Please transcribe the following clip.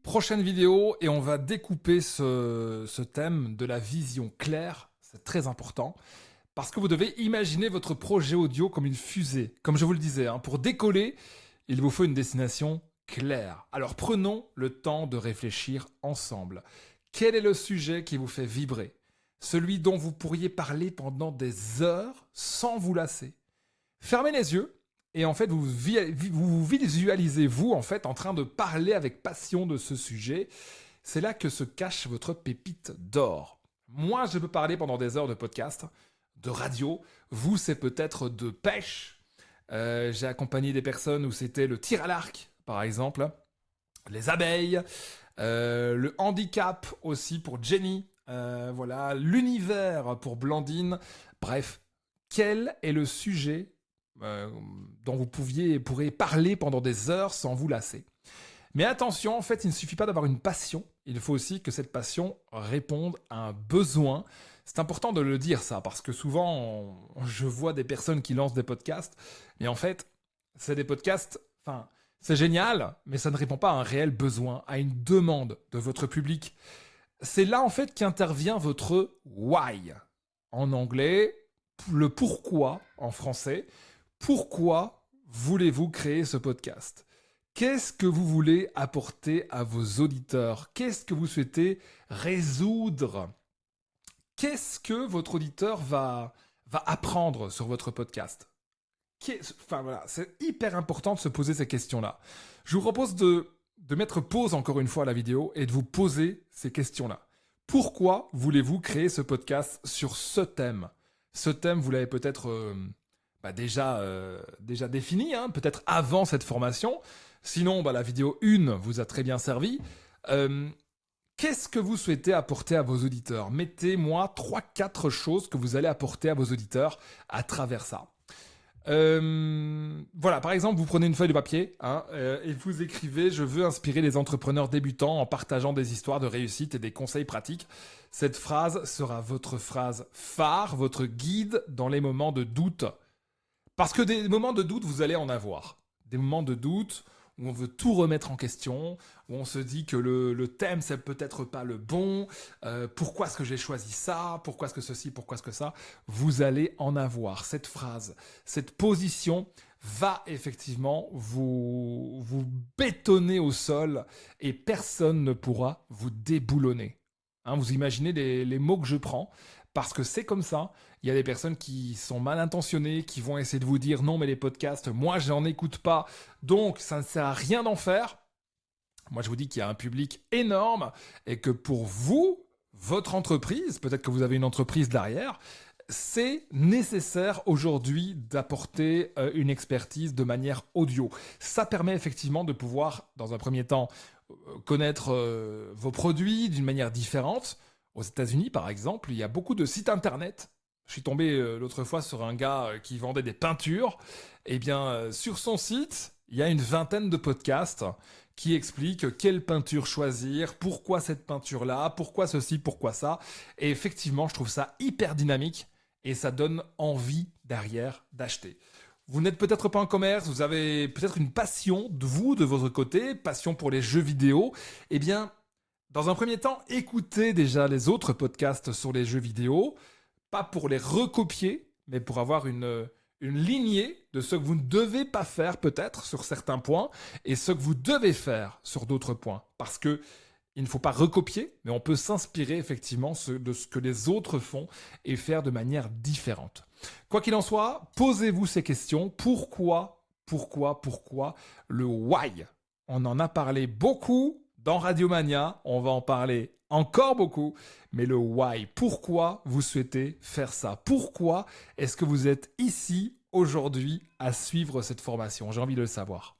Prochaine vidéo et on va découper ce thème de la vision claire. C'est très important parce que vous devez imaginer votre projet audio comme une fusée. Comme je vous le disais, pour décoller, il vous faut une destination claire. Alors prenons le temps de réfléchir ensemble. Quel est le sujet qui vous fait vibrer? Celui dont vous pourriez parler pendant des heures sans vous lasser. Fermez les yeux et en fait vous visualisez vous en fait en train de parler avec passion de ce sujet. C'est là que se cache votre pépite d'or. Moi, je peux parler pendant des heures de podcast, de radio. Vous, c'est peut-être de pêche. J'ai accompagné des personnes où c'était le tir à l'arc, par exemple, les abeilles, le handicap aussi pour Jenny, voilà, l'univers pour Blandine. Bref, quel est le sujet dont vous pourriez parler pendant des heures sans vous lasser? Mais attention, en fait, il ne suffit pas d'avoir une passion, il faut aussi que cette passion réponde à un besoin. C'est important de le dire ça, parce que souvent, je vois des personnes qui lancent des podcasts, mais en fait, c'est des podcasts, c'est génial, mais ça ne répond pas à un réel besoin, à une demande de votre public. C'est là, en fait, qu'intervient votre why. En anglais, le pourquoi en français. Pourquoi voulez-vous créer ce podcast ? Qu'est-ce que vous voulez apporter à vos auditeurs? Qu'est-ce que vous souhaitez résoudre? Qu'est-ce que votre auditeur va apprendre sur votre podcast? Voilà, c'est hyper important de se poser ces questions-là. Je vous propose de mettre pause encore une fois à la vidéo et de vous poser ces questions-là. Pourquoi voulez-vous créer ce podcast sur ce thème? Ce thème, vous l'avez peut-être déjà défini, peut-être avant cette formation. Sinon, la vidéo 1 vous a très bien servi. Qu'est-ce que vous souhaitez apporter à vos auditeurs? Mettez-moi 3-4 choses que vous allez apporter à vos auditeurs à travers ça. Voilà, par exemple, vous prenez une feuille de papier et vous écrivez « Je veux inspirer les entrepreneurs débutants en partageant des histoires de réussite et des conseils pratiques ». Cette phrase sera votre phrase phare, votre guide dans les moments de doute. Parce que des moments de doute, vous allez en avoir. Des moments de doute où on veut tout remettre en question, où on se dit que le thème, c'est peut-être pas le bon. Pourquoi est-ce que j'ai choisi ça? Pourquoi est-ce que ceci? Pourquoi est-ce que ça? Vous allez en avoir. Cette phrase, cette position va effectivement vous bétonner au sol et personne ne pourra vous déboulonner. Vous imaginez les mots que je prends, parce que c'est comme ça. Il y a des personnes qui sont mal intentionnées, qui vont essayer de vous dire « Non, mais les podcasts, moi, j'en écoute pas, donc ça ne sert à rien d'en faire ». Moi, je vous dis qu'il y a un public énorme et que pour vous, votre entreprise, peut-être que vous avez une entreprise derrière, c'est nécessaire aujourd'hui d'apporter une expertise de manière audio. Ça permet effectivement de pouvoir, dans un premier temps, connaître vos produits d'une manière différente. Aux États-Unis, par exemple, il y a beaucoup de sites internet. Je suis tombé l'autre fois sur un gars qui vendait des peintures. Eh bien, sur son site, il y a une vingtaine de podcasts qui expliquent quelle peinture choisir, pourquoi cette peinture-là, pourquoi ceci, pourquoi ça. Et effectivement, je trouve ça hyper dynamique et ça donne envie derrière d'acheter. Vous n'êtes peut-être pas en commerce, vous avez peut-être une passion de votre côté, passion pour les jeux vidéo. Eh bien, dans un premier temps, écoutez déjà les autres podcasts sur les jeux vidéo, pas pour les recopier, mais pour avoir une lignée de ce que vous ne devez pas faire peut-être sur certains points et ce que vous devez faire sur d'autres points. Parce que il ne faut pas recopier, mais on peut s'inspirer effectivement de ce que les autres font et faire de manière différente. Quoi qu'il en soit, posez-vous ces questions. Pourquoi le why? On en a parlé beaucoup dans Radiomania, on va en parler encore beaucoup, mais le why, pourquoi vous souhaitez faire ça? Pourquoi est-ce que vous êtes ici aujourd'hui à suivre cette formation? J'ai envie de le savoir.